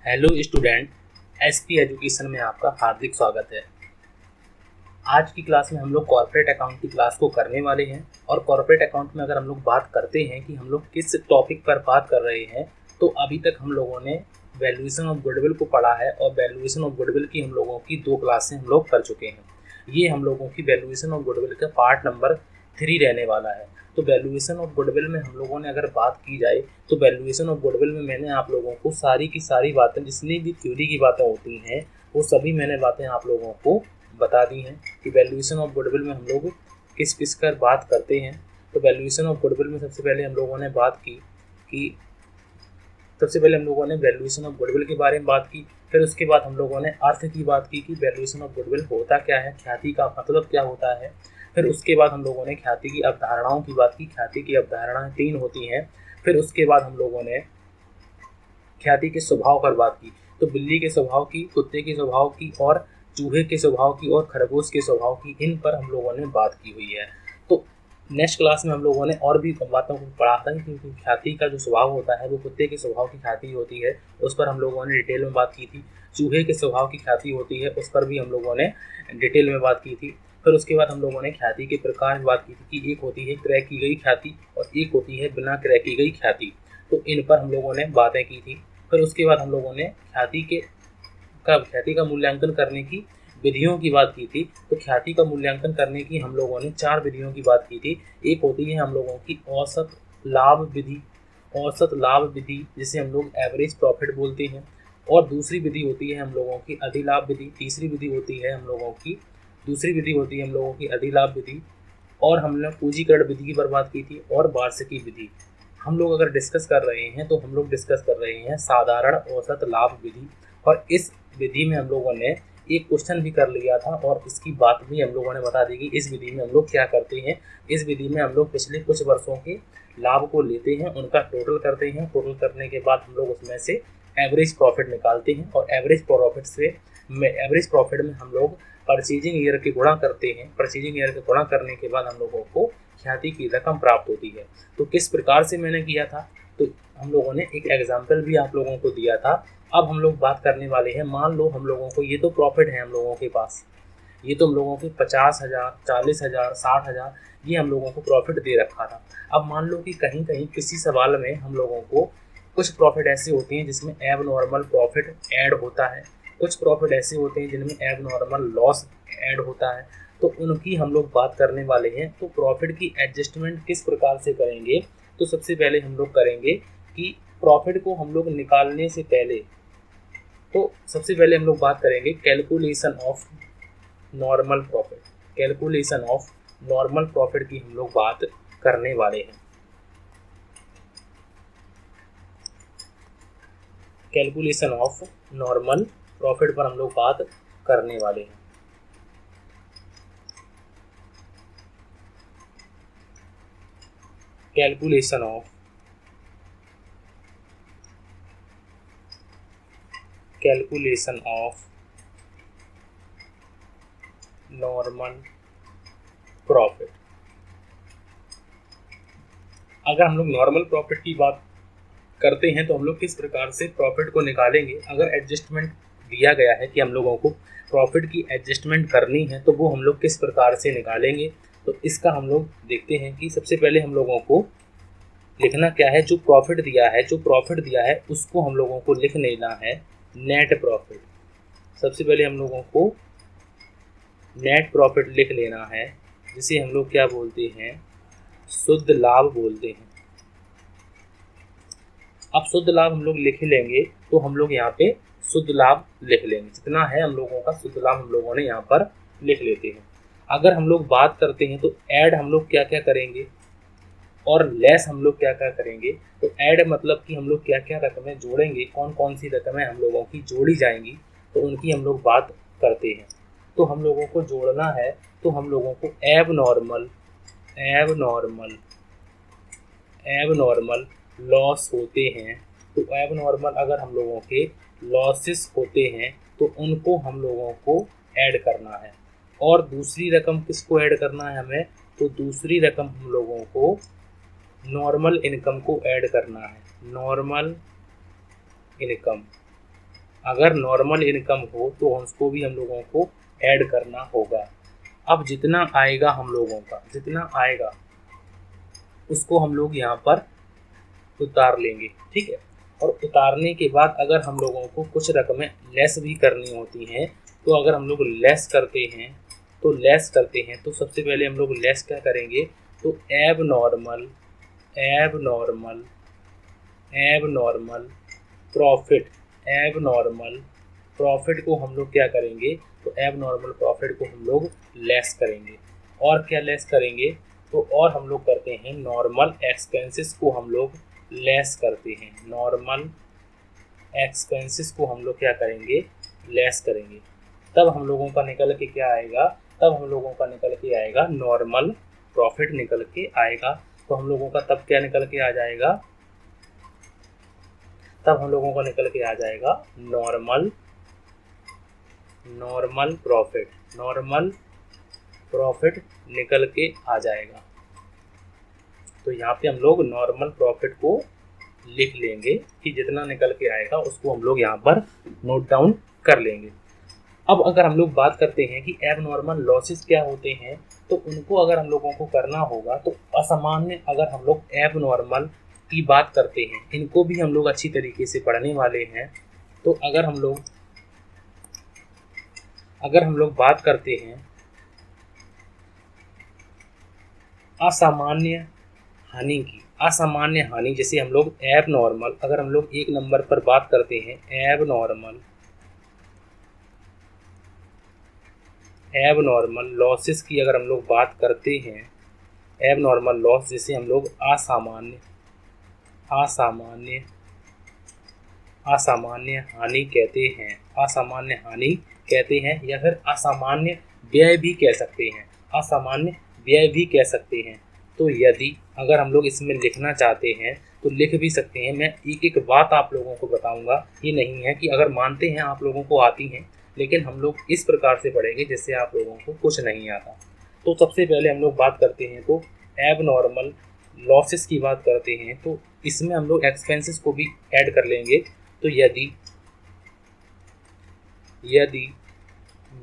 Hello student, SP education में आपका हार्दिक स्वागत है। आज की क्लास में हम लोग कॉर्पोरेट अकाउंट की क्लास को करने वाले हैं। और कॉर्पोरेट अकाउंट में अगर हम लोग बात करते हैं कि हम लोग किस टॉपिक पर बात कर रहे हैं, तो अभी तक हम लोगों ने वैल्यूएशन ऑफ गुडविल को पढ़ा है और वैल्यूएशन ऑफ गुडविल की हम लोगों की 2 क्लासें हम लोग कर चुके हैं। ये हम लोगों की वैल्यूएशन ऑफ गुडविल का पार्ट नंबर 3 रहने वाला है। तो वैल्यूएशन ऑफ गुडविल में हम लोगों ने अगर बात की जाए तो वैल्यूएशन ऑफ गुडविल में मैंने आप लोगों को सारी की सारी बातें, जितनी भी थ्योरी की बातें होती हैं, वो सभी मैंने बातें आप लोगों को बता दी हैं कि वैल्यूएशन ऑफ गुडविल में हम लोग किस किस कर बात करते हैं। तो वैल्यूएशन ऑफ गुडविल में सबसे पहले हम लोगों ने बात की कि वैल्यूएशन ऑफ गुडविल के बारे में बात की। फिर उसके बाद हम लोगों ने अर्थ की बात की कि वैल्यूएशन ऑफ गुडविल होता क्या है, ख्याति का मतलब क्या होता है। फिर उसके बाद हम लोगों ने ख्याति की अवधारणाओं की बात की। ख्याति की अवधारणाएं 3 होती हैं। फिर उसके बाद हम लोगों ने ख्याति के स्वभाव पर बात की। तो बिल्ली के स्वभाव की, कुत्ते के स्वभाव की, और चूहे के स्वभाव की, और खरगोश के स्वभाव की, इन पर हम लोगों ने बात की हुई है। तो नेक्स्ट क्लास में हम लोगों ने और भी बातों को पढ़ा था, क्योंकि ख्याति का जो स्वभाव होता है वो कुत्ते के स्वभाव की ख्याति होती है, उस पर हम लोगों ने डिटेल में बात की थी। चूहे के स्वभाव की ख्याति होती है, उस पर भी हम लोगों ने डिटेल में बात की थी। फिर उसके बाद हम लोगों ने ख्याति के प्रकार में बात की थी कि एक होती है क्रय की गई ख्याति और एक होती है बिना क्रय की गई ख्याति। तो इन पर हम लोगों ने बातें की थी। फिर उसके बाद हम लोगों ने ख्याति का मूल्यांकन करने की विधियों की बात की थी। तो ख्याति का मूल्यांकन करने की हम लोगों ने 4 विधियों की बात की थी। एक होती है हम लोगों की औसत लाभ विधि, जिसे हम लोग एवरेज प्रॉफिट बोलते हैं। और दूसरी विधि होती है हम लोगों की अधिलाभ विधि। दूसरी विधि होती है हम लोगों की अधिलाभ विधि। और हमने पूंजीकरण विधि पर बात की थी और वार्षिकी विधि। हम लोग अगर डिस्कस कर रहे हैं तो हम लोग डिस्कस कर रहे हैं साधारण औसत लाभ विधि। और इस विधि में हम लोगों ने एक क्वेश्चन भी कर लिया था और इसकी बात भी हम लोगों ने बता दी कि इस विधि में हम लोग क्या करते हैं। इस विधि में हम लोग पिछले कुछ वर्षों के लाभ को लेते हैं, उनका टोटल करते हैं। टोटल करने के बाद हम लोग उसमें से एवरेज प्रॉफिट निकालते हैं और एवरेज प्रॉफिट में हम लोग परचेजिंग ईयर के गुणा करते हैं। परचेजिंग ईयर के गुणा करने के बाद हम लोगों को ख्याति की रकम प्राप्त होती है। तो किस प्रकार से मैंने किया था, तो हम लोगों ने एक एग्जाम्पल भी आप लोगों को दिया था। अब हम लोग बात करने वाले हैं, मान लो हम लोगों को ये तो प्रॉफिट है हम लोगों के पास, ये तो हम लोगों के 50,000, 40,000, 60,000 ये हम लोगों को प्रॉफिट दे रखा था। अब मान लो कि कहीं कहीं किसी सवाल में हम लोगों को कुछ प्रॉफिट ऐसे होते हैं जिसमें एब नॉर्मल प्रॉफिट ऐड होता है, कुछ प्रॉफिट ऐसे होते हैं जिनमें एब नॉर्मल लॉस ऐड होता है। तो उनकी हम लोग बात करने वाले हैं। तो प्रॉफिट की एडजस्टमेंट किस प्रकार से करेंगे, तो सबसे पहले हम लोग करेंगे कि प्रॉफिट को हम लोग निकालने से पहले, तो सबसे पहले हम लोग बात करेंगे कैलकुलेशन ऑफ नॉर्मल प्रॉफिट की हम लोग बात करने वाले हैं। कैलकुलेशन ऑफ नॉर्मल प्रॉफिट पर हम लोग बात करने वाले हैं। Calculation of normal profit. अगर हम लोग नॉर्मल प्रॉफिट की बात करते हैं तो हम लोग किस प्रकार से प्रॉफिट को निकालेंगे। अगर एडजस्टमेंट दिया गया है कि हम लोगों को प्रॉफिट की एडजस्टमेंट करनी है, तो वो हम लोग किस प्रकार से निकालेंगे, तो इसका हम लोग देखते हैं कि सबसे पहले हम लोगों को लिखना क्या है। जो प्रॉफिट दिया है उसको हम लोगों को लिख लेना है नेट प्रॉफिट। सबसे पहले हम लोगों को नेट प्रॉफिट लिख लेना है, जिसे हम लोग क्या बोलते हैं, शुद्ध लाभ बोलते हैं। अब शुद्ध लाभ हम लोग लिख लेंगे तो हम लोग यहाँ पे शुद्ध लाभ लिख लेंगे, जितना है हम लोगों का शुद्ध लाभ हम लोगों ने यहाँ पर लिख लेते हैं। अगर हम लोग बात करते हैं तो ऐड हम लोग क्या क्या करेंगे और लेस हम लोग क्या क्या करेंगे। तो ऐड मतलब कि हम लोग क्या क्या रकमें जोड़ेंगे, कौन कौन सी रकमें हम लोगों की जोड़ी जाएंगी, तो उनकी हम लोग बात करते हैं। तो हम लोगों को जोड़ना है, तो हम लोगों को एब नॉर्मल लॉस होते हैं। तो एब नॉर्मल अगर हम लोगों के लॉसेस होते हैं तो उनको हम लोगों को ऐड करना है। और दूसरी रकम किसको ऐड करना है हमें, तो दूसरी रकम हम लोगों को नॉर्मल इनकम को ऐड करना है। नॉर्मल इनकम अगर नॉर्मल इनकम हो तो उसको भी हम लोगों को ऐड करना होगा। अब जितना आएगा हम लोगों का, जितना आएगा उसको हम लोग यहाँ पर उतार लेंगे, ठीक है। और उतारने के बाद अगर हम लोगों को कुछ रकमें लेस भी करनी होती हैं, तो अगर हम लोग लेस करते हैं तो सबसे पहले हम लोग लेस क्या करेंगे, तो एब नॉर्मल प्रॉफिट, एब नॉर्मल प्रॉफिट को हम लोग क्या करेंगे, तो एब नॉर्मल प्रॉफिट को हम लोग लेस करेंगे। और क्या लेस करेंगे, तो और हम लोग करते हैं नॉर्मल एक्सपेंसेस को हम लोग लेस करते हैं, नॉर्मल एक्सपेंसेस को हम लोग क्या करेंगे, लेस करेंगे। तब हम लोगों का निकल के क्या आएगा, तब हम लोगों का निकल के आएगा नॉर्मल प्रॉफिट निकल के आएगा। तो हम लोगों का तब क्या निकल के आ जाएगा, तब हम लोगों का निकल के आ जाएगा नॉर्मल प्रॉफिट निकल के आ जाएगा। तो यहाँ पे हम लोग नॉर्मल प्रॉफिट को लिख लेंगे कि जितना निकल के आएगा उसको हम लोग यहाँ पर नोट डाउन कर लेंगे। अब अगर हम लोग बात करते हैं कि एब नॉर्मल लॉसेस क्या होते हैं, तो उनको अगर हम लोगों को करना होगा, तो असामान्य अगर हम लोग एब नॉर्मल की बात करते हैं, इनको भी हम लोग अच्छी तरीके से पढ़ने वाले हैं। तो अगर हम लोग बात करते हैं असामान्य हानि की, असामान्य हानि, जैसे हम लोग एब नॉर्मल, अगर हम लोग एक नंबर पर बात करते हैं एब नॉर्मल लॉसेस की, अगर हम लोग बात करते हैं एब नॉर्मल लॉस, जैसे हम लोग असामान्य हानि कहते हैं, असामान्य हानि कहते हैं, या फिर असामान्य व्यय भी कह सकते हैं, असामान्य व्यय भी कह सकते हैं। तो यदि अगर हम लोग इसमें लिखना चाहते हैं तो लिख भी सकते हैं। मैं एक एक बात आप लोगों को बताऊंगा, ये नहीं है कि अगर मानते हैं आप लोगों को आती हैं, लेकिन हम लोग इस प्रकार से पढ़ेंगे जिससे आप लोगों को कुछ नहीं आता। तो सबसे पहले हम लोग बात करते हैं, तो एब नॉर्मल लॉसेस की बात करते हैं, तो इसमें हम लोग एक्सपेंसेस को भी ऐड कर लेंगे। तो यदि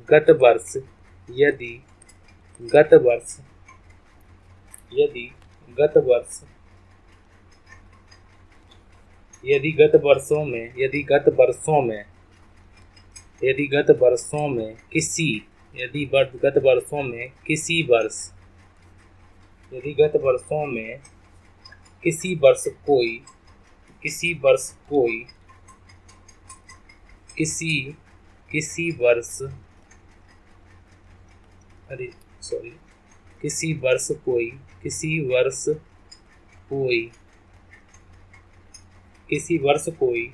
गत वर्ष कोई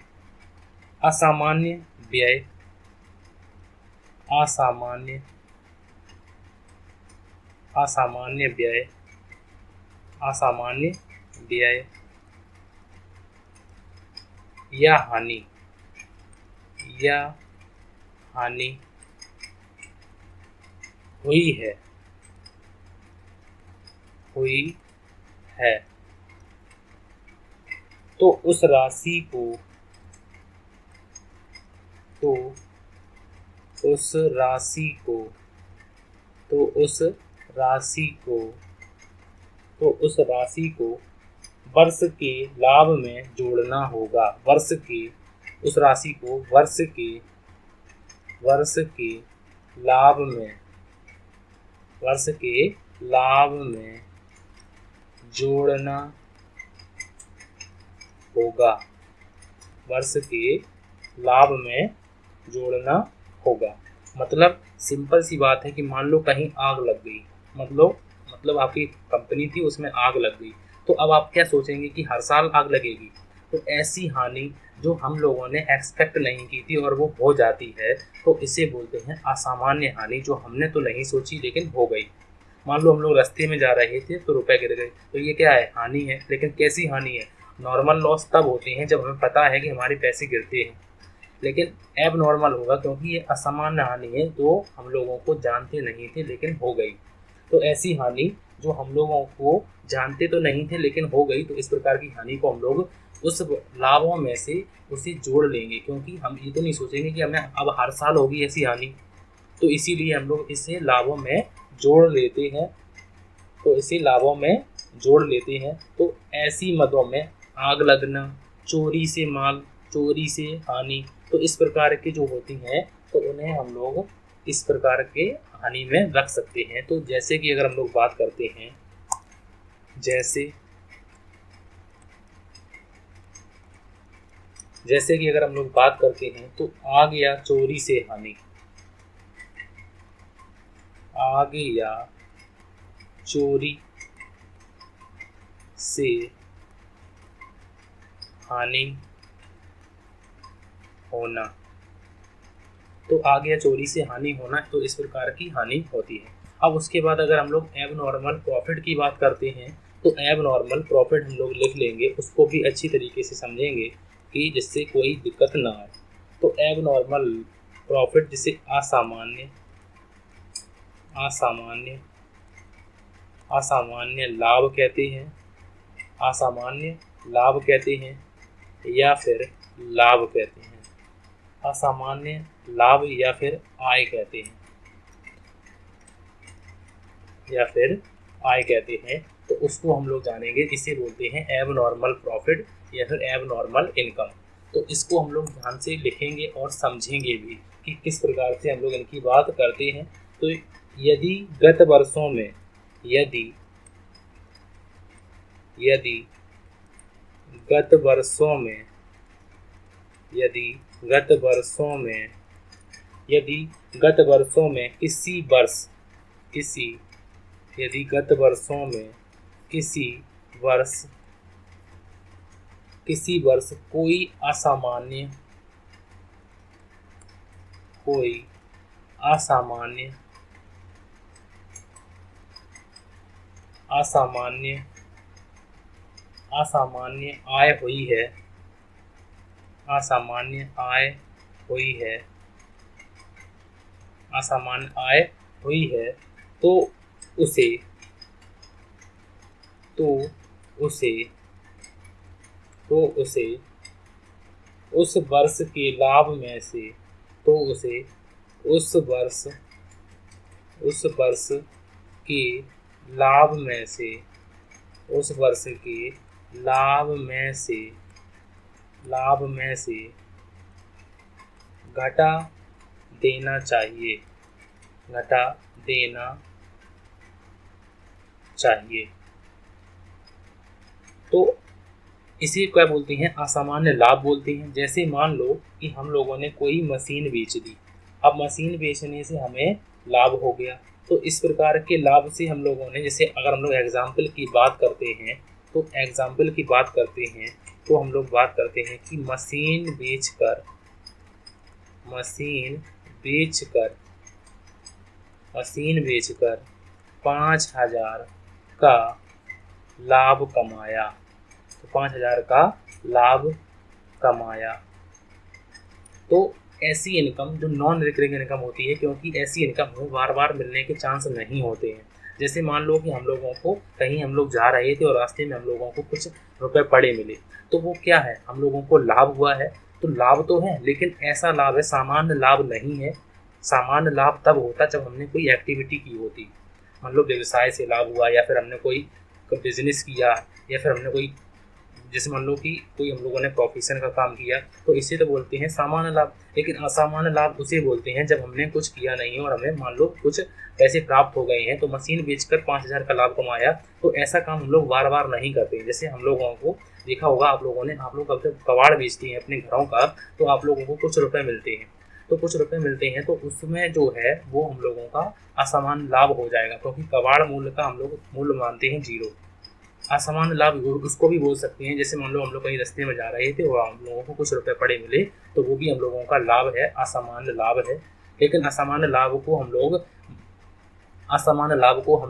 असामान्य व्यय या हानि हुई है, तो उस राशि को वर्ष के लाभ में जोड़ना होगा, वर्ष के लाभ में जोड़ना होगा। मतलब सिंपल सी बात है कि मान लो कहीं आग लग गई, मतलब आपकी कंपनी थी, उसमें आग लग गई, तो अब आप क्या सोचेंगे कि हर साल आग लगेगी। तो ऐसी हानि जो हम लोगों ने एक्सपेक्ट नहीं की थी और वो हो जाती है, तो इसे बोलते हैं असामान्य हानि, जो हमने तो नहीं सोची लेकिन हो गई। मान लो हम लोग रास्ते में जा रहे थे तो रुपए गिर गए, तो ये क्या है, हानि है। लेकिन कैसी हानि है, नॉर्मल लॉस तब होते हैं जब हमें पता है कि हमारे पैसे गिरते हैं, लेकिन एब नॉर्मल होगा क्योंकि ये असामान्य हानि है, तो हम लोगों को जानते नहीं थे लेकिन हो गई। तो ऐसी हानि जो हम लोगों को जानते तो नहीं थे लेकिन हो गई, तो इस प्रकार की हानि को हम लोग उस लाभों में से उसे जोड़ लेंगे, क्योंकि हम ये तो नहीं सोचेंगे कि हमें अब हर साल होगी ऐसी हानि, तो इसीलिए हम लोग इसे लाभों में जोड़ लेते हैं। तो इसे लाभों में जोड़ लेते हैं। तो ऐसी मदों में आग लगना, चोरी से माल, चोरी से हानि, तो इस प्रकार की जो होती हैं तो उन्हें हम लोग इस प्रकार के हानि में रख सकते हैं। तो जैसे कि अगर हम लोग बात करते हैं, जैसे कि अगर हम लोग बात करते हैं तो आग या चोरी से हानि, आग या चोरी से हानि होना, तो आग या चोरी से हानि होना, तो इस प्रकार की हानि होती है। अब उसके बाद अगर हम लोग एबनॉर्मल प्रॉफिट की बात करते हैं तो एबनॉर्मल प्रॉफिट हम लोग लिख लेंगे, उसको भी अच्छी तरीके से समझेंगे कि जिससे कोई दिक्कत ना आए। तो एबनॉर्मल प्रॉफिट जिसे असामान्य असामान्य असामान्य लाभ कहते हैं, असामान्य लाभ कहते हैं या फिर लाभ कहते हैं, असामान्य लाभ या फिर आय कहते हैं, या फिर आय कहते हैं। तो उसको हम लोग जानेंगे, इसे बोलते हैं एबनॉर्मल प्रॉफिट या फिर एबनॉर्मल इनकम। तो इसको हम लोग ध्यान से लिखेंगे और समझेंगे भी कि किस प्रकार से हम लोग इनकी बात करते हैं। तो यदि गत वर्षों में यदि यदि गत वर्षों में यदि गत वर्षों में यदि गत वर्षों में किसी वर्ष किसी यदि गत वर्षों में किसी वर्ष कोई असामान्य असामान्य असामान्य आय हुई है, असामान्य आय हुई है, असामान्य आय हुई है, तो उसे उस वर्ष के लाभ में से तो उसे उस वर्ष के लाभ में से उस वर्ष के लाभ में से घटा देना चाहिए, घटा देना चाहिए। तो इसे क्या बोलते हैं? असामान्य लाभ बोलते हैं। जैसे मान लो कि हम लोगों ने कोई मशीन बेच दी, अब मशीन बेचने से हमें लाभ हो गया, तो इस प्रकार के लाभ से हम लोगों ने, जैसे अगर हम लोग एग्जाम्पल की बात करते हैं तो हम लोग बात करते हैं कि मशीन बेचकर 5,000 का लाभ कमाया, तो 5,000 का लाभ कमाया। तो ऐसी इनकम जो नॉन रिकरिंग इनकम होती है, क्योंकि ऐसी इनकम में बार बार मिलने के चांस नहीं होते हैं। जैसे मान लो कि हम लोगों को कहीं हम लोग जा रहे थे और रास्ते में हम लोगों को कुछ रुपए पड़े मिले, तो वो क्या है, हम लोगों को लाभ हुआ है। तो लाभ तो है, लेकिन ऐसा लाभ है, सामान्य लाभ नहीं है। सामान्य लाभ तब होता जब हमने कोई एक्टिविटी की होती, मान लो व्यवसाय से लाभ हुआ, या फिर हमने कोई बिजनेस किया, या फिर हमने कोई, जैसे मान लो कि कोई हम लोगों ने प्रोफेशन का काम किया, तो इसे तो बोलते हैं सामान्य लाभ। लेकिन असामान्य लाभ उसे बोलते हैं जब हमने कुछ किया नहीं और हमें मान लो कुछ पैसे प्राप्त हो गए हैं, तो मशीन बेचकर 5,000 का लाभ कमाया, तो ऐसा काम हम लोग बार बार नहीं करते। जैसे हम लोगों को देखा होगा आप लोगों ने, आप लोग अगर कबाड़ बेचते हैं अपने घरों का, तो आप लोगों को कुछ रुपए मिलते हैं, तो उसमें जो है वो हम लोगों का असामान्य लाभ हो जाएगा, क्योंकि कबाड़ मूल्य का हम लोग मूल्य मानते हैं 0। असामान्य लाभ उसको भी बोल सकते हैं, जैसे मान लो हम लोग कहीं रास्ते में जा रहे थे और हम लोगों को कुछ रुपए पड़े मिले, तो वो भी हम लोगों का लाभ है, असामान्य लाभ है। लेकिन असामान्य लाभ को हम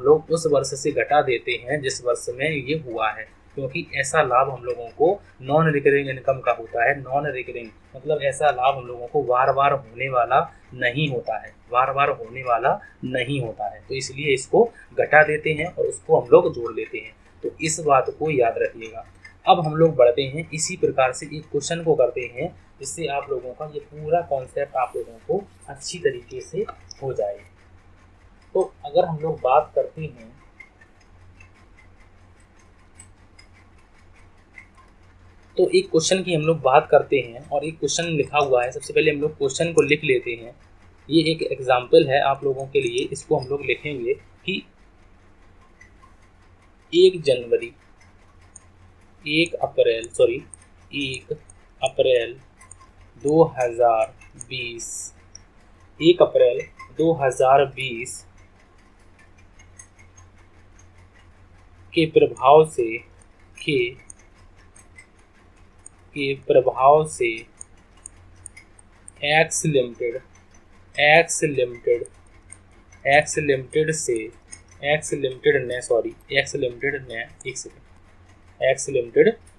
लोग उस वर्ष से घटा देते हैं जिस वर्ष में ये हुआ है, क्योंकि ऐसा लाभ हम लोगों को नॉन रिकरिंग इनकम का होता है। नॉन रिकरिंग मतलब ऐसा लाभ हम लोगों को बार बार होने वाला नहीं होता है, तो इसलिए इसको घटा देते हैं और उसको हम लोग जोड़ लेते हैं। तो इस बात को याद रखिएगा। अब हम लोग बढ़ते हैं इसी प्रकार से एक क्वेश्चन को करते हैं, जिससे आप लोगों का ये पूरा कॉन्सेप्ट आप लोगों को अच्छी तरीके से हो जाए। तो अगर हम लोग बात करते हैं, तो एक क्वेश्चन की हम लोग बात करते हैं और एक क्वेश्चन लिखा हुआ है। सबसे पहले हम लोग क्वेश्चन को लिख लेते हैं। ये एक एग्जाम्पल है आप लोगों के लिए, इसको हम लोग लिखेंगे कि 1 जनवरी 1 अप्रैल 2020 1 अप्रैल 2020 के प्रभाव से एक्स लिमिटेड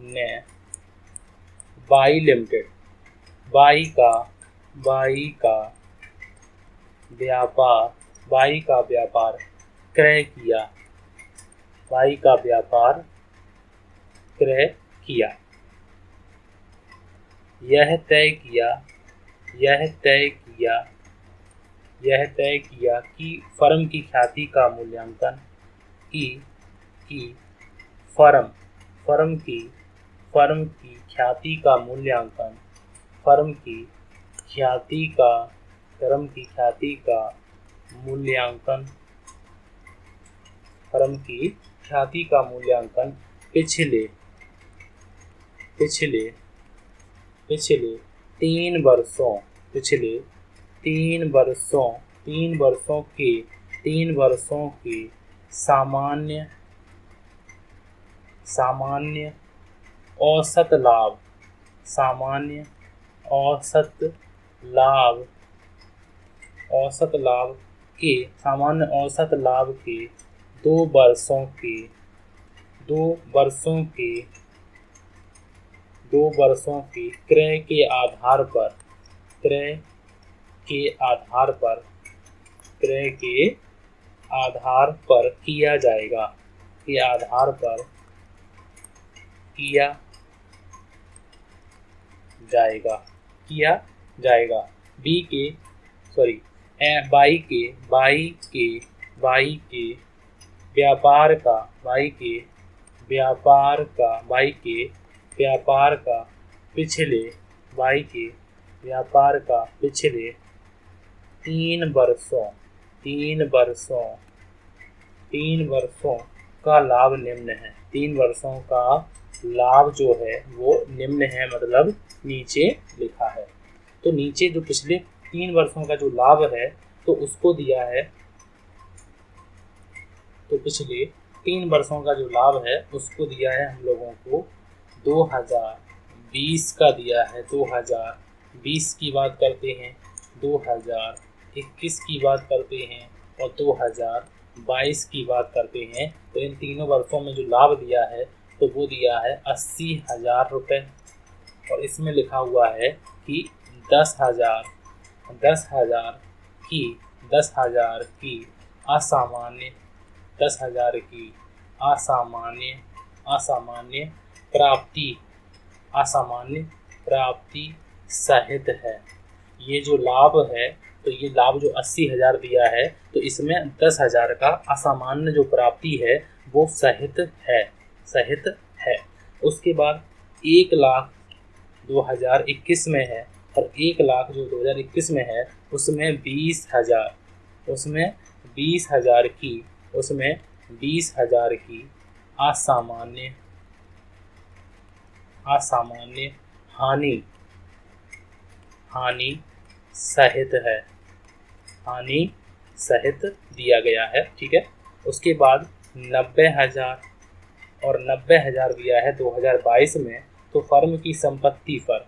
ने वाई लिमिटेड वाई का व्यापार क्रय किया। यह तय किया कि फर्म की ख्याति का मूल्यांकन पिछले 3 वर्षों के सामान्य औसत लाभ के 2 वर्षों के क्रय के आधार पर किया जाएगा। बाई के व्यापार का पिछले 3 वर्षों का लाभ निम्न है। 3 वर्षों का लाभ जो है वो निम्न है, मतलब नीचे लिखा है। तो नीचे जो पिछले 3 वर्षों का जो लाभ है तो उसको दिया है, तो पिछले 3 वर्षों का जो लाभ है उसको दिया है हम लोगों को 2020 का दिया है। 2020 की बात करते हैं, 2021 की बात करते हैं और 2022 की बात करते हैं। तो इन तीनों वर्षों में जो लाभ दिया है तो वो दिया है 80,000 रुपये। और इसमें लिखा हुआ है कि 10,000 की असामान्य प्राप्ति सहित है। ये जो लाभ है, तो ये लाभ जो 80,000 दिया है तो इसमें 10,000 का असामान्य जो प्राप्ति है वो सहित है। उसके बाद 1 लाख 2021 में है और 1 लाख जो 2021 में है उसमें 20,000 की असामान्य हानि सहित दिया गया है। ठीक है। उसके बाद 90,000 और 90,000 दिया है 2022 में। तो फर्म की संपत्ति पर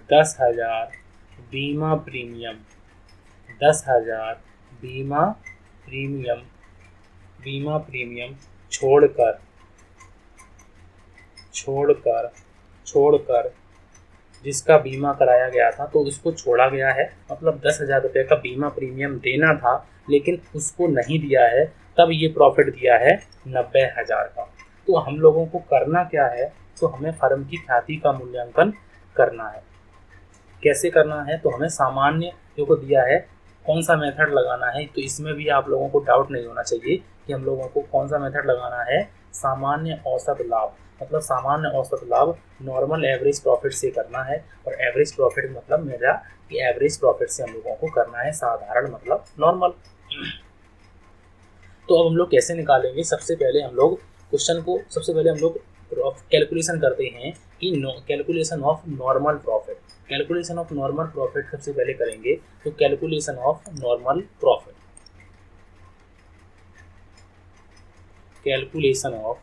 10,000 बीमा प्रीमियम छोड़कर जिसका बीमा कराया गया था तो उसको छोड़ा गया है, मतलब 10,000 रुपये का बीमा प्रीमियम देना था लेकिन उसको नहीं दिया है, तब ये प्रॉफिट दिया है 90,000 का। तो हम लोगों को करना क्या है, तो हमें फर्म की ख्याति का मूल्यांकन करना है। कैसे करना है, तो हमें सामान्य जो दिया है कौन सा मेथड लगाना है, तो इसमें भी आप लोगों को डाउट नहीं होना चाहिए कि हम लोगों को कौन सा मेथड लगाना है, सामान्य औसत लाभ। मतलब सामान्य औसत लाभ नॉर्मल एवरेज प्रॉफिट से करना है, और एवरेज प्रॉफिट मतलब मेरा कि एवरेज प्रॉफिट से हम लोगों को करना है, साधारण मतलब नॉर्मल। तो अब हम लोग कैसे निकालेंगे, सबसे पहले हम लोग कैलकुलेशन करते हैं कि calculation of normal profit. Calculation of normal profit सबसे पहले करेंगे, तो calculation of normal profit, calculation of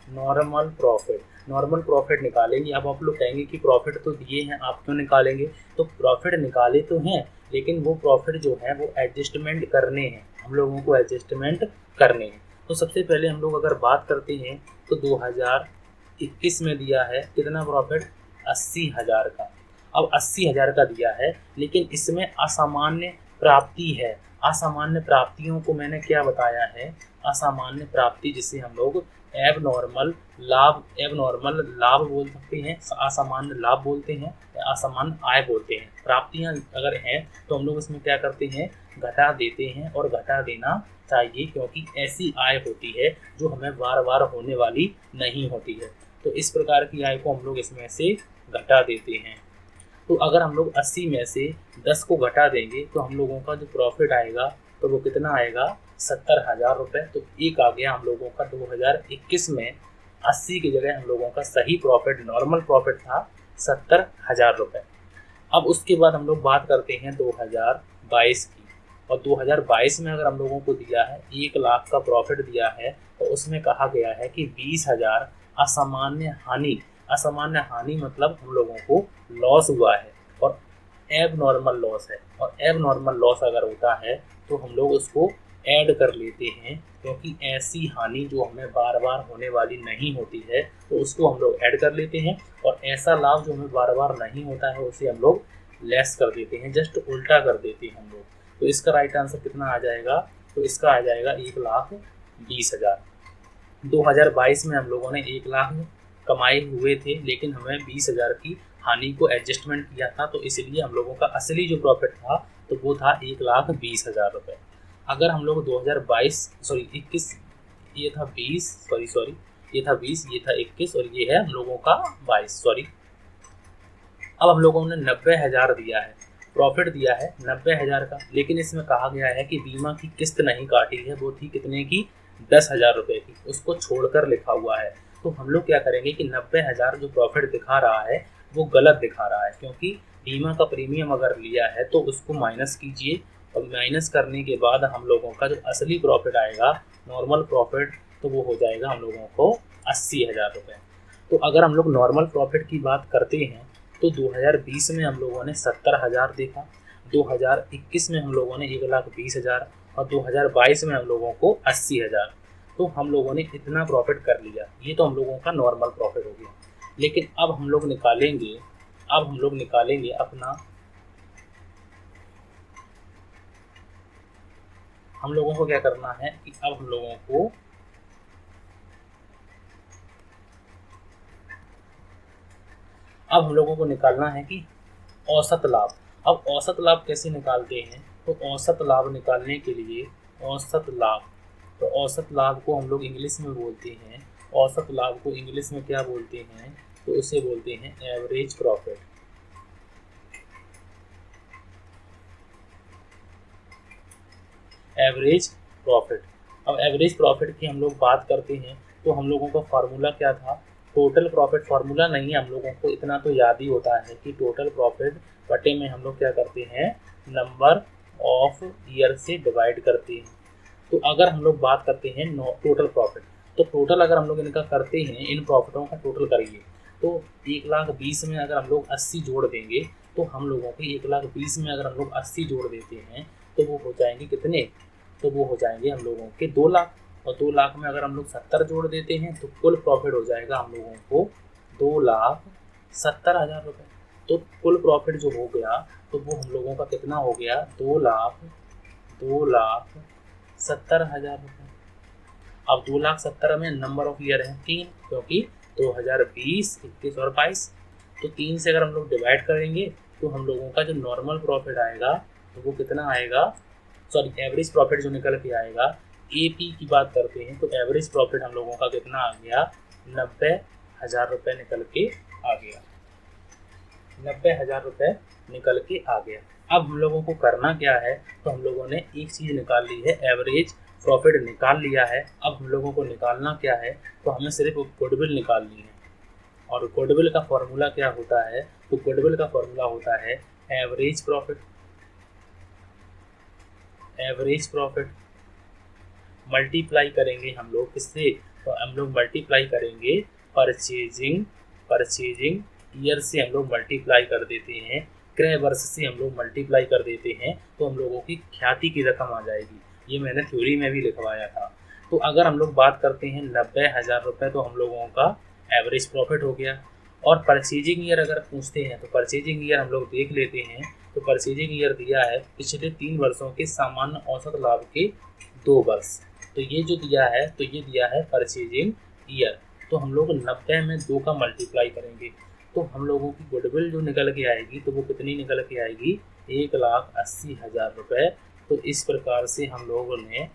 normal profit. Normal profit निकालेंगे। अब आप लोग कहेंगे कि प्रॉफिट तो दिए हैं, आप क्यों निकालेंगे, तो प्रॉफिट निकाले तो हैं लेकिन वो प्रॉफिट जो है वो एडजस्टमेंट करने हैं, हम लोगों को एडजस्टमेंट करने हैं। तो सबसे पहले हम लोग अगर बात करते हैं तो 2021 में दिया है कितना प्रॉफिट, 80,000 का। अब 80,000 का दिया है लेकिन इसमें असामान्य प्राप्ति है। असामान्य प्राप्तियों को मैंने क्या बताया है, असामान्य प्राप्ति जिसे हम लोग एबनॉर्मल लाभ बोल सकते हैं, असामान्य लाभ बोलते हैं या असामान्य आय बोलते हैं। प्राप्तियां अगर हैं तो हम लोग इसमें क्या करते हैं, घटा देते हैं, और घटा देना चाहिए क्योंकि ऐसी आय होती है जो हमें बार बार होने वाली नहीं होती है। तो इस प्रकार की आय को हम लोग इसमें से घटा देते हैं। तो अगर हम लोग 80 में से 10 को घटा देंगे तो हम लोगों का जो प्रॉफिट आएगा तो वो कितना आएगा, 70,000 रुपये। तो एक आ गया हम लोगों का 2021 में 80 की जगह हम लोगों का सही प्रॉफिट, नॉर्मल प्रॉफिट था 70,000 रुपये। अब उसके बाद हम लोग बात करते हैं 2022 की, और 2022 में अगर हम लोगों को दिया है 1 लाख का प्रॉफिट दिया है, तो उसमें कहा गया है कि 20,000 असामान्य हानि मतलब हम लोगों को लॉस हुआ है और एबनॉर्मल लॉस है। और एबनॉर्मल लॉस अगर होता है तो हम लोग उसको ऐड कर लेते हैं, क्योंकि ऐसी हानि जो हमें बार बार होने वाली नहीं होती है तो उसको हम लोग ऐड कर लेते हैं, और ऐसा लाभ जो हमें बार बार नहीं होता है उसे हम लोग लेस कर देते हैं, जस्ट उल्टा कर देते हैं हम लोग। तो इसका राइट आंसर कितना आ जाएगा, तो इसका आ जाएगा 1,20,000। 2022 में हम लोगों ने 1 लाख कमाए हुए थे लेकिन हमें 20,000 की हानि को एडजस्टमेंट किया था, तो इसलिए हम लोगों का असली जो प्रॉफिट था तो वो था 1,20,000 रुपये। अगर हम लोग 21 ये था 20 ये था 21 और ये है हम लोगों का 22 अब हम लोगों ने 90,000 दिया है, प्रॉफिट दिया है 90,000 का, लेकिन इसमें कहा गया है कि बीमा की किस्त नहीं काटी है, वो थी कितने की, 10,000 रुपये की, उसको छोड़कर लिखा हुआ है। तो हम लोग क्या करेंगे कि 90,000 जो प्रॉफिट दिखा रहा है वो गलत दिखा रहा है, क्योंकि बीमा का प्रीमियम अगर लिया है तो उसको माइनस कीजिए, और माइनस करने के बाद हम लोगों का जो असली प्रॉफिट आएगा, नॉर्मल प्रॉफिट, तो वो हो जाएगा हम लोगों को 80,000 रुपये। तो अगर हम लोग नॉर्मल प्रॉफिट की बात करते हैं तो 2020 में हम लोगों ने 70,000 देखा, 2021 में हम लोगों ने 1,20,000 और 2022 में हम लोगों को 80,000। तो हम लोगों ने इतना प्रॉफिट कर लिया, ये तो हम लोगों का नॉर्मल प्रॉफिट हो गया। लेकिन अब हम लोग निकालेंगे अपना, हम लोगों को क्या करना है कि अब हम लोगों को निकालना है कि औसत लाभ। अब औसत लाभ कैसे निकालते हैं, तो औसत लाभ निकालने के लिए औसत लाभ को हम लोग इंग्लिश में बोलते हैं, औसत लाभ को इंग्लिश में क्या बोलते हैं, तो उसे बोलते हैं एवरेज प्रॉफिट। Average profit. अब एवरेज प्रॉफिट की हम लोग बात करते हैं तो हम लोगों का फार्मूला क्या था, टोटल प्रॉफिट। फार्मूला नहीं, हम लोगों को इतना तो याद ही होता है कि टोटल प्रॉफिट बटे में हम लोग क्या करते हैं, नंबर ऑफ ईयर से डिवाइड करते हैं। तो अगर हम लोग बात करते हैं टोटल प्रॉफिट, तो टोटल अगर हम लोग इनका करते हैं, इन प्रॉफिटों का टोटल करिए, तो 1,20,000 में अगर हम लोग 80 जोड़ देंगे तो हम लोगों को 1,20,000 में अगर हम लोग 80 जोड़ देते हैं तो वो हो जाएंगे कितने, तो वो हो जाएंगे हम लोगों के 2 लाख। और 2 लाख में अगर हम लोग 70 जोड़ देते हैं तो कुल प्रॉफिट हो जाएगा हम लोगों को 2,70,000 रुपये। तो कुल प्रॉफिट जो हो गया तो वो हम लोगों का कितना हो गया, 2,70,000 रुपये। अब 2,70,000 में नंबर ऑफ ईयर है 3, क्योंकि 2020, 21 और 22। तो 3 से अगर हम लोग डिवाइड करेंगे तो हम लोगों का जो नॉर्मल प्रॉफिट आएगा तो वो कितना आएगा, सॉरी एवरेज प्रॉफिट जो निकल के आएगा, एपी की बात करते हैं तो एवरेज प्रॉफिट हम लोगों का कितना आ गया, 90,000 रुपये निकल के आ गया। 90,000 रुपये निकल के आ गया। अब हम लोगों को करना क्या है, तो हम लोगों ने एक चीज़ निकाल ली है, एवरेज प्रॉफिट निकाल लिया है। अब हम लोगों को निकालना क्या है, तो हमें सिर्फ गुडविल निकालनी है। और गुडविल का फॉर्मूला क्या होता है, तो गुडविल का फॉर्मूला होता है average profit. Average profit multiply करेंगे हम लोग किससे, तो हम लोग मल्टीप्लाई करेंगे परचेजिंग ईयर से हम लोग मल्टीप्लाई कर देते हैं, क्रय वर्ष से हम लोग मल्टीप्लाई कर देते हैं, तो हम लोगों की ख्याति की रकम आ जाएगी। ये मैंने थ्योरी में भी लिखवाया था। तो अगर हम लोग बात करते हैं 90,000 रुपये, तो हम लोगों का एवरेज प्रॉफिट हो गया। और परचेजिंग ईयर अगर पूछते हैं तो परचेजिंग ईयर हम लोग देख लेते हैं। तो परचेजिंग ईयर दिया है पिछले 3 वर्षों के सामान्य औसत लाभ के 2 वर्ष। तो ये जो दिया है, तो ये दिया है परचेजिंग ईयर। तो हम लोग 90 में 2 का मल्टीप्लाई करेंगे तो हम लोगों की गुडविल जो निकल के आएगी तो वो कितनी निकल के आएगी, 1,80,000 रुपये। तो इस प्रकार से हम लोगों ने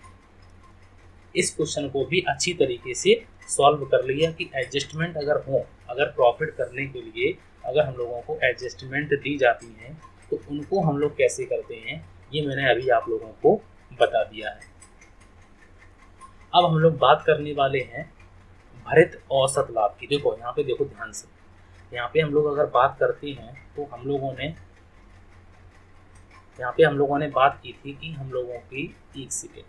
इस क्वेश्चन को भी अच्छी तरीके से सॉल्व कर लिया कि एडजस्टमेंट अगर हो, अगर प्रॉफिट करने के लिए अगर हम लोगों को एडजस्टमेंट दी जाती हैं तो उनको हम लोग कैसे करते हैं, ये मैंने अभी आप लोगों को बता दिया है। अब हम लोग बात करने वाले हैं भारित औसत लाभ की। देखो यहाँ पे, देखो ध्यान से, यहाँ पे हम लोग अगर बात करते हैं तो हम लोगों ने यहाँ पे हम लोगों ने बात की थी कि हम लोगों की, एक सेकेंड,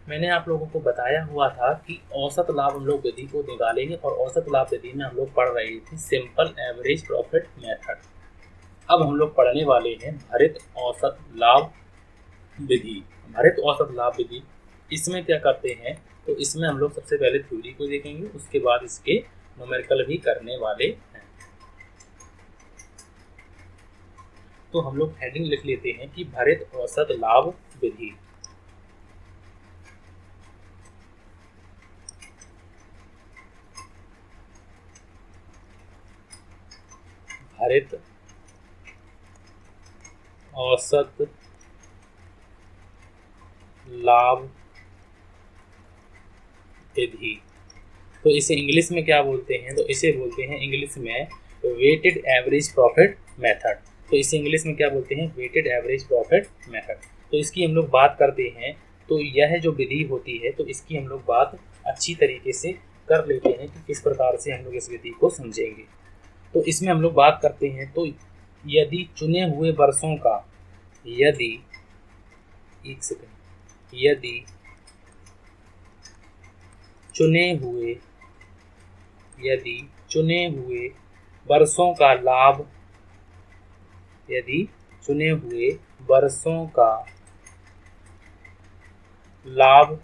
मैंने आप लोगों को बताया हुआ था कि औसत लाभ हम लोग विधि को निकालेंगे और औसत लाभ विधि में हम लोग पढ़ रहे थे सिंपल एवरेज प्रॉफिट मेथड। अब हम लोग पढ़ने वाले हैं भारित औसत लाभ विधि। भारित औसत लाभ विधि, इसमें क्या करते हैं, तो इसमें हम लोग सबसे पहले थ्योरी को देखेंगे, उसके बाद इसके न्यूमेरिकल भी करने वाले हैं। तो हम लोग हेडिंग लिख लेते हैं कि भारित औसत लाभ विधि। भारित औसत लाभ विधि, तो इसे इंग्लिश में क्या बोलते हैं, तो इसे बोलते हैं इंग्लिश में वेटेड एवरेज प्रॉफिट मेथड। तो इसे इंग्लिश में क्या बोलते हैं, वेटेड एवरेज प्रॉफिट मेथड। तो इसकी हम लोग बात करते हैं, तो यह जो विधि होती है तो इसकी हम लोग बात अच्छी तरीके से कर लेते हैं कि किस प्रकार से हम लोग इस विधि को समझेंगे। तो इसमें हम लोग बात करते हैं, तो यदि चुने हुए वर्षों का, यदि, एक सेकंड, यदि चुने हुए वर्षों का लाभ, यदि चुने हुए वर्षों का लाभ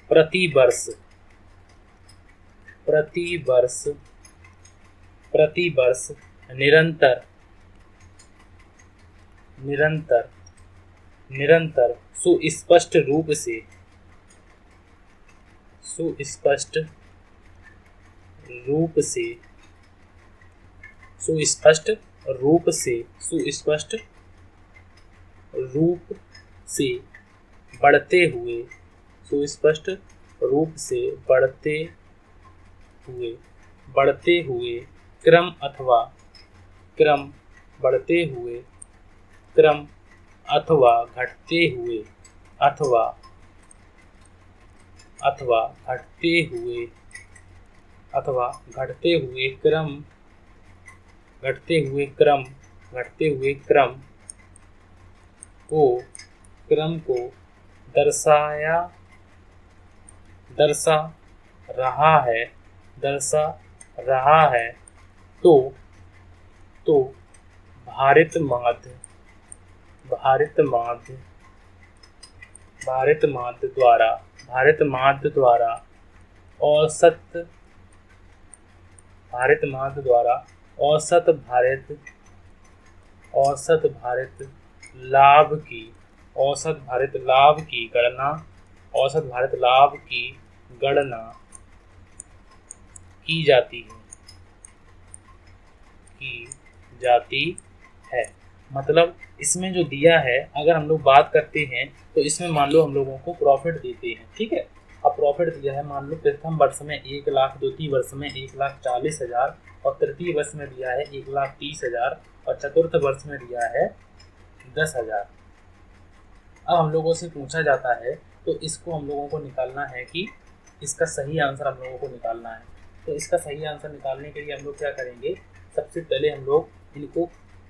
प्रति वर्ष निरंतर सुस्पष्ट रूप से बढ़ते हुए क्रम अथवा घटते हुए क्रम को दर्शा रहा है तो भारित भारत माध्य द्वारा औसत भारत लाभ की गणना की जाती है। मतलब इसमें जो दिया है, अगर हम लोग बात करते हैं तो इसमें मान लो हम लोगों को प्रॉफिट देते हैं, ठीक है। अब प्रॉफिट दिया है, मान लो प्रथम वर्ष में 1,00,000, द्वितीय वर्ष में 1,40,000 और तृतीय वर्ष में दिया है 1,30,000 और चतुर्थ वर्ष में दिया है 10,000। अब हम लोगों से पूछा जाता है तो इसको हम लोगों को निकालना है कि इसका सही आंसर हम लोगों को निकालना है। तो इसका सही आंसर निकालने के लिए हम लोग क्या करेंगे, सबसे पहले हम लोग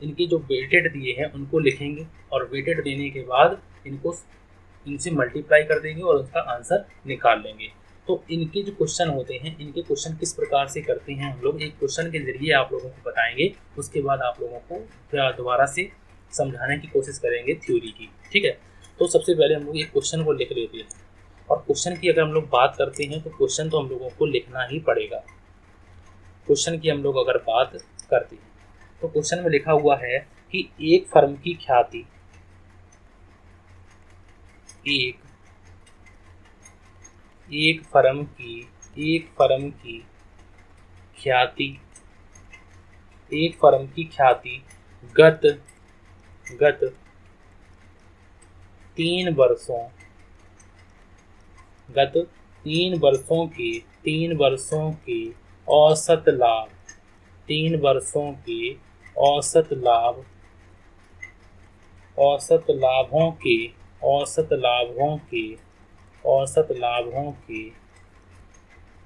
इनके जो वेटेड दिए हैं उनको लिखेंगे और वेटेड देने के बाद इनसे मल्टीप्लाई कर देंगे और उसका आंसर निकाल लेंगे। तो इनके जो क्वेश्चन होते हैं, इनके क्वेश्चन किस प्रकार से करते हैं हम लोग एक क्वेश्चन के जरिए आप लोगों को बताएंगे, उसके बाद आप लोगों को दोबारा से समझाने की कोशिश करेंगे थ्योरी की, ठीक है। तो सबसे पहले हम लोग एक क्वेश्चन को लिख लेते हैं और क्वेश्चन की अगर हम लोग बात करते हैं तो क्वेश्चन तो हम लोगों को लिखना ही पड़ेगा। क्वेश्चन की हम लोग अगर बात करते हैं तो क्वेश्चन में लिखा हुआ है कि एक फर्म की ख्याति गत 3 वर्षों के औसत लाभों के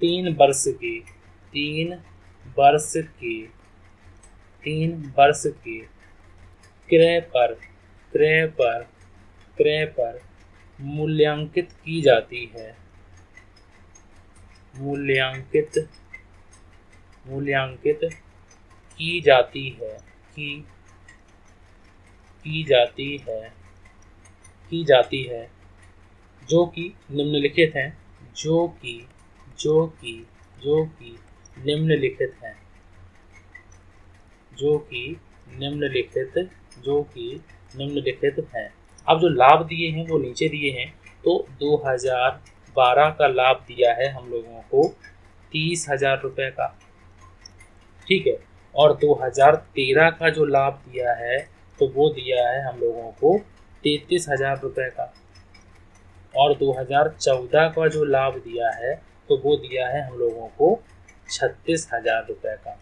3 वर्ष के क्रय पर मूल्यांकित की जाती है जो कि निम्नलिखित हैं, अब जो लाभ दिए हैं वो नीचे दिए हैं। तो 2012 का लाभ दिया है हम लोगों को 30,000 रुपये का, ठीक है। और 2013 का जो लाभ दिया है तो वो दिया है हम लोगों को 33,000 रुपये का। और 2014 का जो लाभ दिया है तो वो दिया है हम लोगों को 36,000 रुपये का।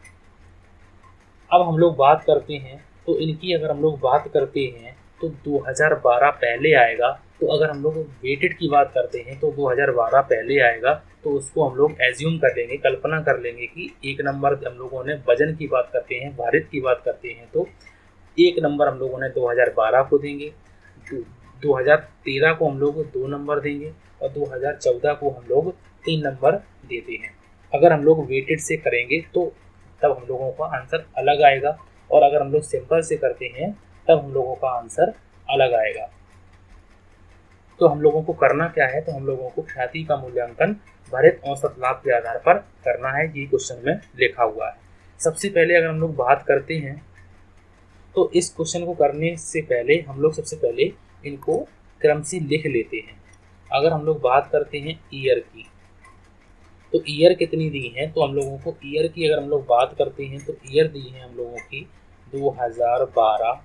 अब हम लोग बात करते हैं तो इनकी अगर हम लोग बात करते हैं तो 2012 पहले आएगा। तो अगर हम लोग वेटेड की बात करते हैं तो 2012 पहले आएगा, तो उसको हम लोग एज्यूम कर लेंगे, कल्पना कर लेंगे कि 1 नंबर हम लोगों ने वजन की बात करते हैं, भारित की बात करते हैं तो 1 नंबर हम लोगों ने 2012 को देंगे, 2013 को हम लोग 2 नंबर देंगे और 2014 को हम लोग 3 नंबर देते हैं। अगर हम लोग वेटेड से करेंगे तो तब हम लोगों का आंसर अलग आएगा, और अगर हम लोग सिंपल से करते हैं तब हम लोगों का आंसर अलग आएगा। तो हम लोगों को करना क्या है, तो हम लोगों को ख्याति का मूल्यांकन भारित औसत लाभ के आधार पर करना है, ये क्वेश्चन में लिखा हुआ है। सबसे पहले अगर हम लोग बात करते हैं तो इस क्वेश्चन को करने से पहले हम लोग सबसे पहले इनको क्रम से लिख लेते हैं। अगर हम लोग बात करते हैं ईयर की, तो ईयर कितनी दी है, तो हम लोगों को ईयर की अगर हम लोग बात करते हैं तो ईयर दी है हम लोगों की 2012,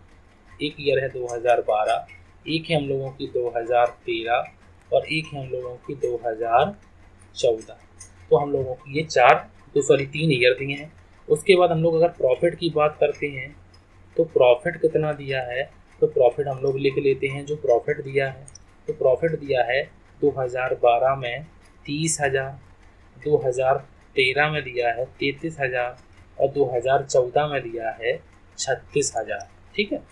एक ईयर है 2012, एक है हम लोगों की 2013 और एक है हम लोगों की 2014। तो हम लोगों की ये 3 ईयर दिए हैं। उसके बाद हम लोग अगर प्रॉफिट की बात करते हैं तो प्रॉफिट कितना दिया है, तो प्रॉफिट हम लोग लिख लेते हैं जो प्रॉफिट दिया है। तो प्रॉफिट दिया है 2012 में 30,000, 2013 में दिया है 33,000 और 2014 में दिया है 36,000, ठीक है।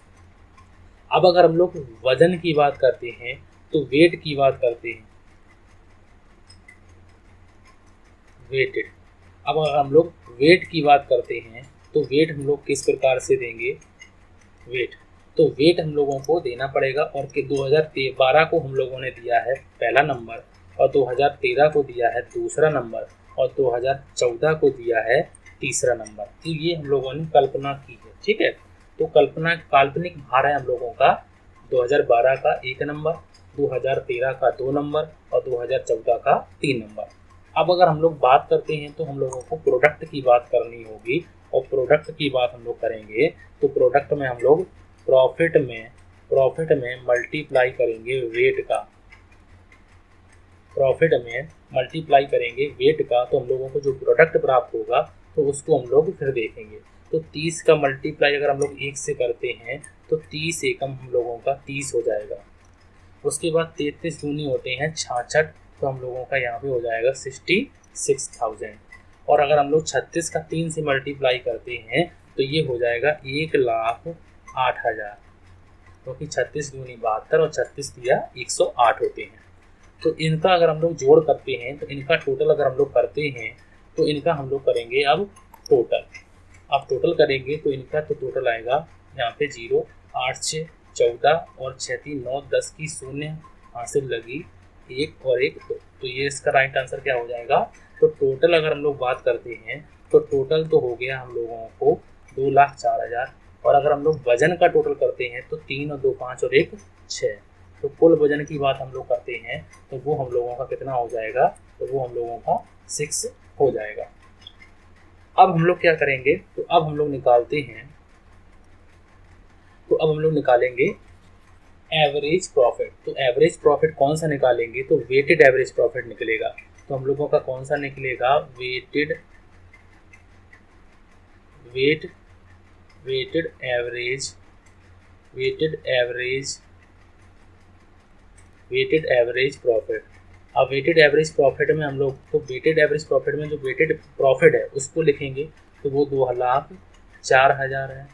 अब अगर हम लोग वजन की बात करते हैं तो वेट की बात करते हैं, वेटेड। अब अगर हम लोग वेट की बात करते हैं तो वेट हम लोग किस प्रकार से देंगे, वेट तो वेट हम लोगों को देना पड़ेगा, और कि 2012 को हम लोगों ने दिया है पहला नंबर, और 2013 को दिया है दूसरा नंबर, और 2014 को दिया है तीसरा नंबर। तो ये हम लोगों ने कल्पना की है, ठीक है। तो कल्पना काल्पनिक भार है हम लोगों का 2012 का 1 नंबर, 2013 का 2 नंबर, और 2014 का 3 नंबर। अब अगर हम लोग बात करते हैं तो हम लोगों को प्रोडक्ट की बात करनी होगी, और प्रोडक्ट की बात हम लोग करेंगे तो प्रोडक्ट में हम लोग प्रॉफिट में मल्टीप्लाई करेंगे वेट का, प्रॉफिट में मल्टीप्लाई करेंगे वेट का, तो हम लोगों को जो प्रोडक्ट प्राप्त होगा तो उसको हम लोग फिर देखेंगे। तो 30 का मल्टीप्लाई अगर हम लोग 1 से करते हैं तो 30 एकम हम लोगों का 30 हो जाएगा। उसके बाद 33 दूनी होते हैं 66, तो हम लोगों का यहाँ पे हो जाएगा 66,000। और अगर हम लोग 36 का 3 से मल्टीप्लाई करते हैं तो ये हो जाएगा 1,08,000, क्योंकि 36 दूनी 72 और 36 दिया 108 होते हैं। तो इनका अगर हम लोग जोड़ करते हैं तो इनका टोटल अगर हम लोग करते हैं तो इनका हम लोग करेंगे अब टोटल करेंगे तो इनका तो टोटल आएगा यहाँ पे 0, 8, 6, 14 और 6, 3, 9, 10 की शून्य हासिल लगी 1 और 1, तो ये इसका राइट आंसर क्या हो जाएगा। तो टोटल अगर हम लोग बात करते हैं तो टोटल तो हो गया हम लोगों को 2,04,000, और अगर हम लोग वजन का टोटल करते हैं तो 3 और 2 5 और 1 6, तो कुल वजन की बात हम लोग करते हैं तो वो हम लोगों का कितना हो जाएगा, तो वो हम लोगों का 6 हो जाएगा। अब हम लोग क्या करेंगे, तो अब हम लोग निकालेंगे एवरेज प्रॉफिट। तो एवरेज प्रॉफिट कौन सा निकालेंगे, तो वेटेड एवरेज प्रॉफिट निकलेगा। तो हम लोगों का कौन सा निकलेगा, वेटेड एवरेज प्रॉफिट। अब वेटेड एवरेज प्रॉफिट में हम लोग तो वेटेड एवरेज प्रॉफिट में जो वेटेड प्रॉफिट है उसको लिखेंगे तो वो 2,04,000 है।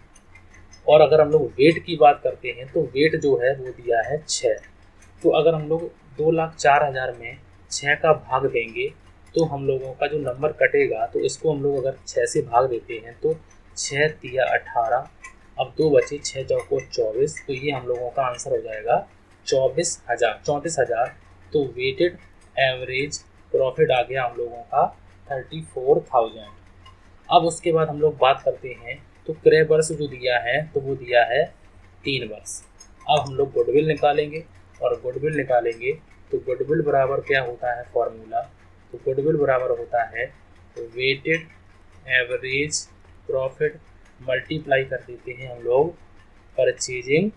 और अगर हम लोग वेट की बात करते हैं तो वेट जो है वो दिया है 6। तो अगर हम लोग 2,04,000 में 6 का भाग देंगे तो हम लोगों का जो नंबर कटेगा, तो इसको हम लोग अगर 6 से भाग देते हैं तो 6 तिया 18, अब 2 बचे, 6 चौको 24, तो ये हम लोगों का आंसर हो जाएगा 34,000। तो वेटेड एवरेज प्रॉफिट आ गया हम लोगों का 34,000। अब उसके बाद हम लोग बात करते हैं तो क्रय वर्ष जो दिया है तो वो दिया है 3 वर्ष। अब हम लोग गुडविल निकालेंगे, और गुडविल निकालेंगे तो गुडविल बराबर क्या होता है फॉर्मूला, तो गुडविल बराबर होता है तो वेटेड एवरेज प्रॉफिट मल्टीप्लाई कर देते हैं हम लोग परचेजिंग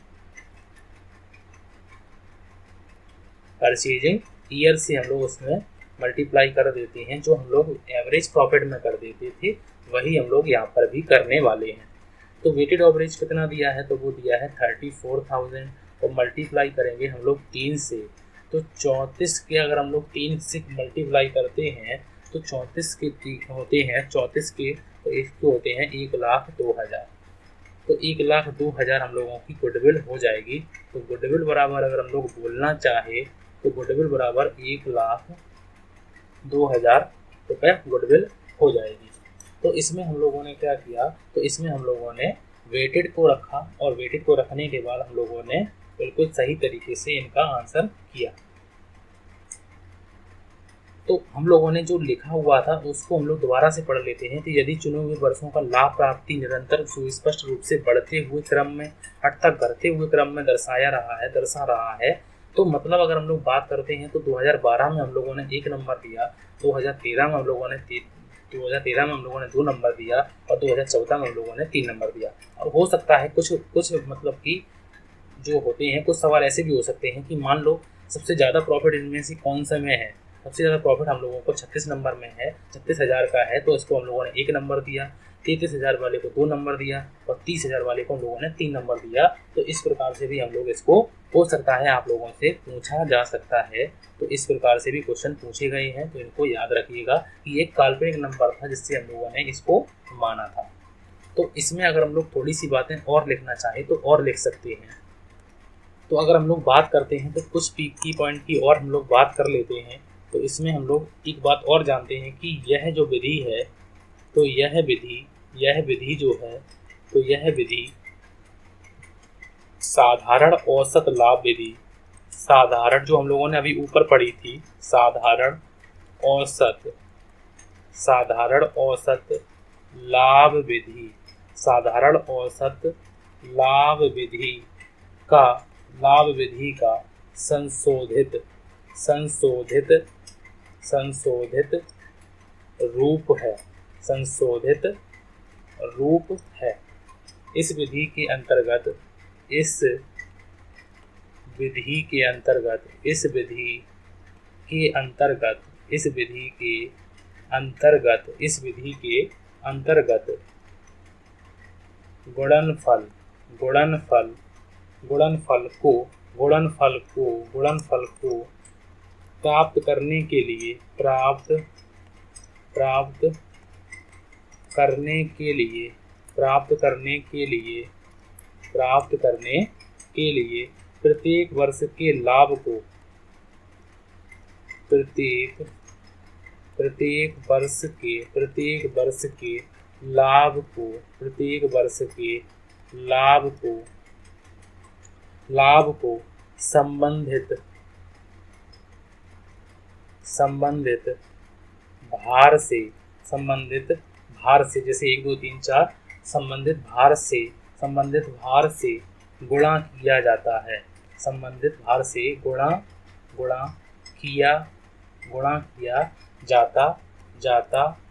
ईयर से, हम लोग उसमें मल्टीप्लाई कर देते हैं। जो हम लोग एवरेज प्रॉफिट में कर देते थे वही हम लोग यहाँ पर भी करने वाले हैं। तो वेटेड एवरेज कितना दिया है, तो वो दिया है 34,000, और मल्टीप्लाई करेंगे हम लोग 3 से। तो 34 के अगर हम लोग 3 से मल्टीप्लाई करते हैं तो 34 के होते हैं 34 के, तो इसके होते हैं 1,02,000। तो 1,02,000 हम लोगों की गुडविल हो जाएगी। तो गुडविल बराबर अगर हम लोग बोलना चाहे तो गुडविल बराबर 1,02,000 रुपये गुडविल हो जाएगी। तो इसमें हम लोगों ने क्या किया, तो इसमें हम लोगों ने वेटेड को रखा, और वेटेड को रखने के बाद हम लोगों ने बिल्कुल सही तरीके से इनका आंसर किया। तो हम लोगों ने जो लिखा हुआ था उसको हम लोग दोबारा से पढ़ लेते हैं। तो यदि चुने हुए वर्षों का लाभ प्राप्ति निरंतर सुस्पष्ट रूप से बढ़ते हुए क्रम में हद तक घटते हुए क्रम में दर्शा रहा है, तो मतलब अगर हम लोग बात करते हैं तो 2012 में हम लोगों ने 1 नंबर दिया, 2013 में हम लोगों ने 2 नंबर दिया, और 2014 में हम लोगों ने 3 नंबर दिया। और हो सकता है कुछ मतलब कि जो होते हैं कुछ सवाल ऐसे भी हो सकते हैं कि मान लो सबसे ज़्यादा प्रॉफिट इनमें से कौन सा में है। सबसे ज़्यादा प्रॉफिट हम लोगों को 36 नंबर में है, 36,000 का है, तो इसको हम लोगों ने 1 नंबर दिया। 33,000 वाले को 2 नंबर दिया, और 30,000 वाले को हम लोगों ने 3 नंबर दिया। तो इस प्रकार से भी हम लोग इसको हो सकता है आप लोगों से पूछा जा सकता है। तो इस प्रकार से भी क्वेश्चन पूछे गए हैं, तो इनको याद रखिएगा कि एक काल्पनिक नंबर था जिससे हम लोगों ने इसको माना था। तो इसमें अगर हम लोग थोड़ी सी बातें और लिखना चाहें तो और लिख सकते हैं। तो अगर हम लोग बात करते हैं तो कुछ की पॉइंट की और हम लोग बात कर लेते हैं। तो इसमें हम लोग एक बात और जानते हैं कि यह जो विधि है, तो यह विधि जो है, तो यह विधि साधारण औसत लाभ विधि, साधारण जो हम लोगों ने अभी ऊपर पढ़ी थी, साधारण औसत, साधारण औसत लाभ विधि, साधारण औसत लाभ विधि का, लाभ विधि का संशोधित, संशोधित, संशोधित रूप है, संशोधित रूप है। इस विधि के अंतर्गत, इस विधि के अंतर्गत, इस विधि के अंतर्गत, इस विधि के अंतर्गत, इस विधि के अंतर्गत गुणनफल, गुणनफल, गुणनफल को, गुणनफल को, गुणनफल को प्राप्त करने के लिए, प्राप्त करने के लिए, प्राप्त करने के लिए, प्राप्त करने के लिए प्रत्येक वर्ष के लाभ को, प्रत्येक वर्ष के, प्रत्येक वर्ष के लाभ को, प्रत्येक वर्ष के लाभ को, लाभ को संबंधित, संबंधित भार से, संबंधित भार से, जैसे 1 2 3 4, संबंधित भार से, संबंधित भार से गुणा किया जाता है, संबंधित भार से गुणा किया जाता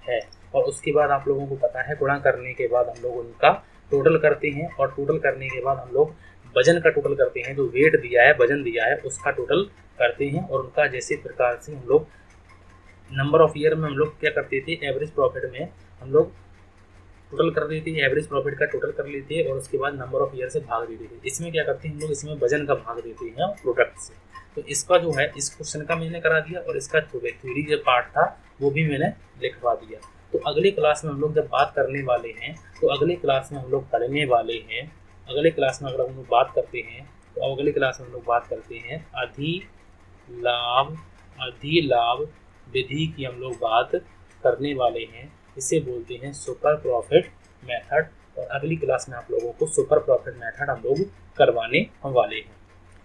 है। और उसके बाद आप लोगों को पता है, गुणा करने के बाद हम लोग उनका टोटल करते हैं, और टोटल करने के बाद हम लोग वजन का टोटल करते हैं, जो वेट दिया है, वजन दिया है, उसका टोटल करते हैं। और उनका जैसे प्रकार से हम लोग नंबर ऑफ ईयर में हम लोग क्या करते थे, एवरेज प्रॉफिट में हम लोग टोटल कर देते थे, एवरेज प्रॉफिट का टोटल कर लेते हैं, और उसके बाद नंबर ऑफ ईयर से भाग देते थे। इसमें क्या करते हैं हम लोग, इसमें वजन का भाग देते हैं प्रोडक्ट से। तो इसका जो है, इस क्वेश्चन का मैंने करा दिया, और इसका थ्योरी जो पार्ट था वो भी मैंने लिखवा दिया। तो अगले क्लास में हम लोग जब बात करने वाले हैं, तो अगले क्लास में हम लोग पढ़ने वाले हैं, अगले क्लास में अगर हम लोग बात करते हैं, तो अगले क्लास में हम लोग बात करते हैं अधिलाभ विधि की हम लोग बात करने वाले हैं। इसे बोलते हैं सुपर प्रॉफिट मेथड, और अगली क्लास में आप लोगों को सुपर प्रॉफिट मेथड हम लोग करवाने वाले हैं।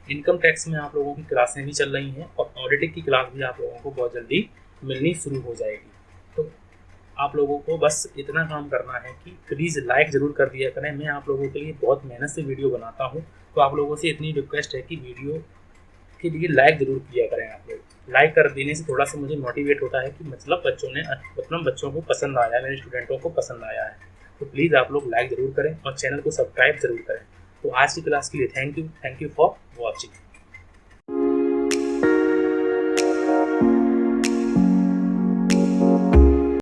इनकम टैक्स में आप लोगों की क्लासें भी चल रही हैं, और ऑडिटिंग की क्लास भी आप लोगों को बहुत जल्दी मिलनी शुरू हो जाएगी। तो आप लोगों को बस इतना काम करना है कि प्लीज़ लाइक ज़रूर कर दिया करें। मैं आप लोगों के लिए बहुत मेहनत से वीडियो बनाता हूँ, तो आप लोगों से इतनी रिक्वेस्ट है कि वीडियो के लिए लाइक ज़रूर किया करें। आप लोग लाइक कर देने से थोड़ा सा मुझे मोटिवेट होता है कि मतलब बच्चों को पसंद आया, मेरे स्टूडेंटों को पसंद आया है। तो प्लीज़ आप लोग लाइक ज़रूर करें और चैनल को सब्सक्राइब ज़रूर करें। तो आज की क्लास के लिए थैंक यू फॉर वॉचिंग।